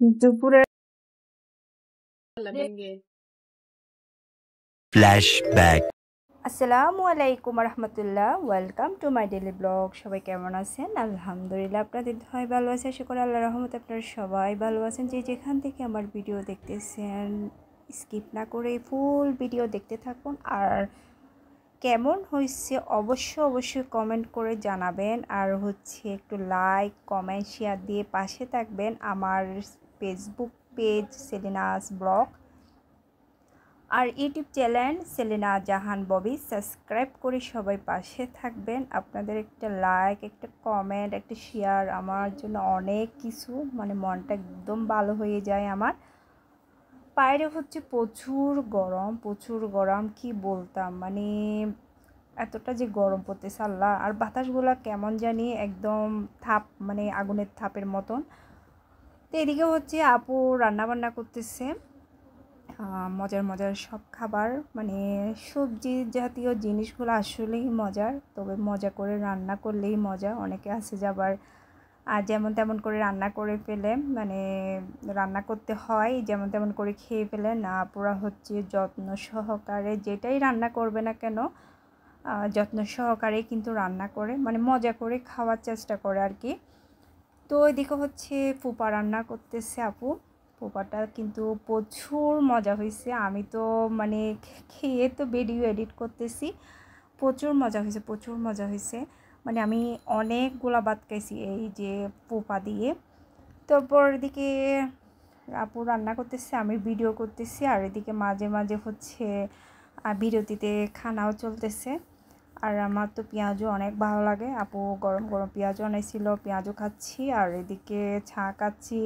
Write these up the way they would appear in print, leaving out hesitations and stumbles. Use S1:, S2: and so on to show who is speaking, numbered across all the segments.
S1: দুপুরের
S2: ফ্ল্যাশব্যাক।
S1: আসসালামু আলাইকুম রহমতুল্লাহ। Welcome to my daily blog. সবাই কেমন আছেন? আলহামদুলিল্লাহ, আপনাদের দোয়ায় ভালো আছে। আশা করি আল্লাহর রহমতে আপনারা সবাই ভালো আছেন। যে যেখান থেকে আমার ভিডিও দেখতেছেন, স্কিপ না করে ফুল ভিডিও দেখতে থাকুন। আর কেমন হয়েছে অবশ্যই কমেন্ট করে জানাবেন। আর একটু লাইক কমেন্ট শেয়ার দিয়ে পাশে থাকবেন। আমার ফেসবুক পেজ সেলিনাস ব্লগ আর ইউটিউব চ্যানেল সেলিনা জাহান ববি সাবস্ক্রাইব করে সবাই পাশে থাকবেন। আপনাদের একটা লাইক, একটা কমেন্ট, একটা শেয়ার আমার জন্য অনেক কিছু, মনটা একদম ভালো হয়ে যায় আমার। বাইরে প্রচুর গরম কি বলতাম, এতটা যে গরম পড়তেছে আল্লাহ। আর বাতাসগুলো কেমন জানি একদম আগুনের থাপের মতন। তো এদিকে আপু রান্নাবান্না করতেছে মজার সব খাবার, সবজি জাতীয় জিনিসগুলো আসলেই মজার। তবে মজা করে রান্না করলেই মজা। অনেকে আছে যে আবার যেমন তেমন করে রান্না করে ফেলে, রান্না করতে হয় যেমন তেমন করে খেয়ে ফেলে না। পুরা যত্ন সহকারে যেটাই রান্না করবে না কেন, যত্ন সহকারে কিন্তু রান্না করে, মজা করে খাওয়ার চেষ্টা করে আর কি। তো এদিকে ফুপা রান্না করতেছে আপু। ফুপাটা কিন্তু প্রচুর মজা হয়েছে। আমি তো খেয়ে তো ভিডিও এডিট করতেছি। প্রচুর মজা হয়েছে। আমি অনেকগুলা ভাত খাইছি এই যে ফুপা দিয়ে। তারপর এদিকে আপু রান্না করতেছে, আমি ভিডিও করতেছি। আর এদিকে মাঝে মাঝে বিরতিতে খানাও চলতেছে। আর আমার তো পেঁয়াজও অনেক ভালো লাগে। আপু গরম গরম পেঁয়াজও আনাইছিল, পেঁয়াজও খাচ্ছি। আর এদিকে চা খাচ্ছি।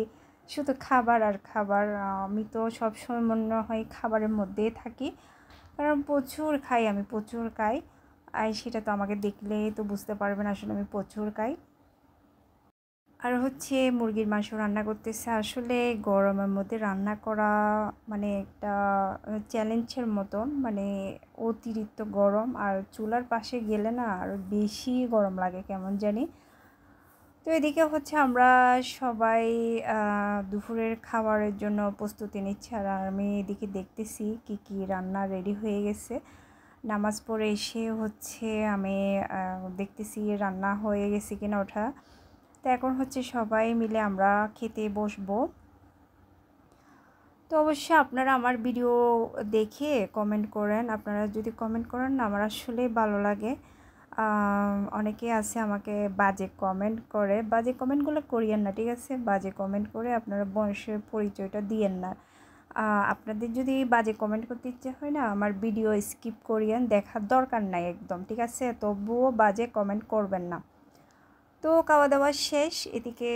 S1: শুধু খাবার আর খাবার। আমি তো সবসময় মনে হয় খাবারের মধ্যেই থাকি, কারণ প্রচুর খাই। আর সেটা তো আমাকে দেখলেই তো বুঝতে পারবেন আসলে আমি প্রচুর খাই। আর মুরগির মাংস রান্না করতেছে। আসলে গরমের মধ্যে রান্না করা একটা চ্যালেঞ্জের মতন, অতিরিক্ত গরম। আর চুলার পাশে গেলে না আরও বেশি গরম লাগে কেমন জানি। তো এদিকে আমরা সবাই দুপুরের খাবারের জন্য প্রস্তুতি নিচ্ছি। আর আমি এদিকে দেখতেছি কি কি রান্না রেডি হয়ে গেছে। নামাজ পড়ে এসে আমি দেখতেছি রান্না হয়ে গেছে কিনা ওঠা। তো এখন সবাই মিলে আমরা খেতে বসবো। তো অবশ্যই আপনারা আমার ভিডিও দেখে কমেন্ট করেন। আপনারা যদি কমেন্ট করেন না, আমার আসলে ভালো লাগে। অনেকে আছে আমাকে বাজে কমেন্ট করে, বাজে কমেন্টগুলো করিয়েন না, ঠিক আছে? বাজে কমেন্ট করে আপনারা বয়সের পরিচয়টা দিয়েন না। আপনাদের যদি বাজে কমেন্ট করতে ইচ্ছে হয় না, আমার ভিডিও স্কিপ করিয়েন, দেখার দরকার নাই একদম, ঠিক আছে? তবুও বাজে কমেন্ট করবেন না। তো খাওয়া দাওয়া শেষ। এদিকে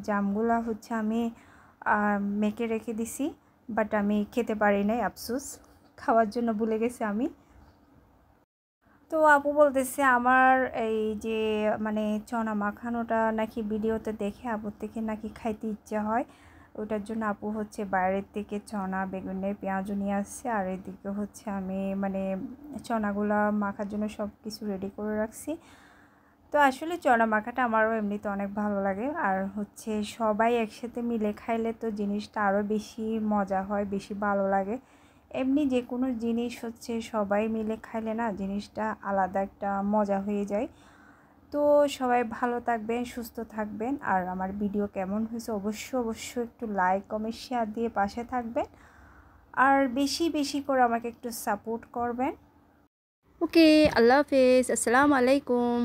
S1: জামগুলা আমি মেখে রেখে দিছি, বাট আমি খেতে পারি নাই, আফসোস। খাওয়ার জন্য ভুলে গেছি আমি। তো আপু বলতেছে আমার এই যে চনা মাখানোটা নাকি ভিডিওতে দেখে আপুর থেকে নাকি খাইতে ইচ্ছা হয়। ওটার জন্য আপু বাইরের থেকে চনা, বেগুনের পেঁয়াজও নিয়ে আসছে। আর এদিকে আমি চনাগুলা মাখার জন্য সব কিছু রেডি করে রাখছি। তো আসলে চনা মাখাটা আমারও এমনিতে অনেক ভালো লাগে। আর সবাই একসাথে মিলে খাইলে তো জিনিসটা আরও বেশি মজা হয়, বেশি ভালো লাগে। এমনি যে কোনো জিনিস সবাই মিলে খাইলে না জিনিসটা আলাদা একটা মজা হয়ে যায়। তো সবাই ভালো থাকবেন, সুস্থ থাকবেন। আর আমার ভিডিও কেমন হয়েছে অবশ্যই একটু লাইক কমেন্ট শেয়ার দিয়ে পাশে থাকবেন। আর বেশি করে আমাকে একটু সাপোর্ট করবেন। ওকে, আল্লাহ হাফেজ, আসসালামু আলাইকুম।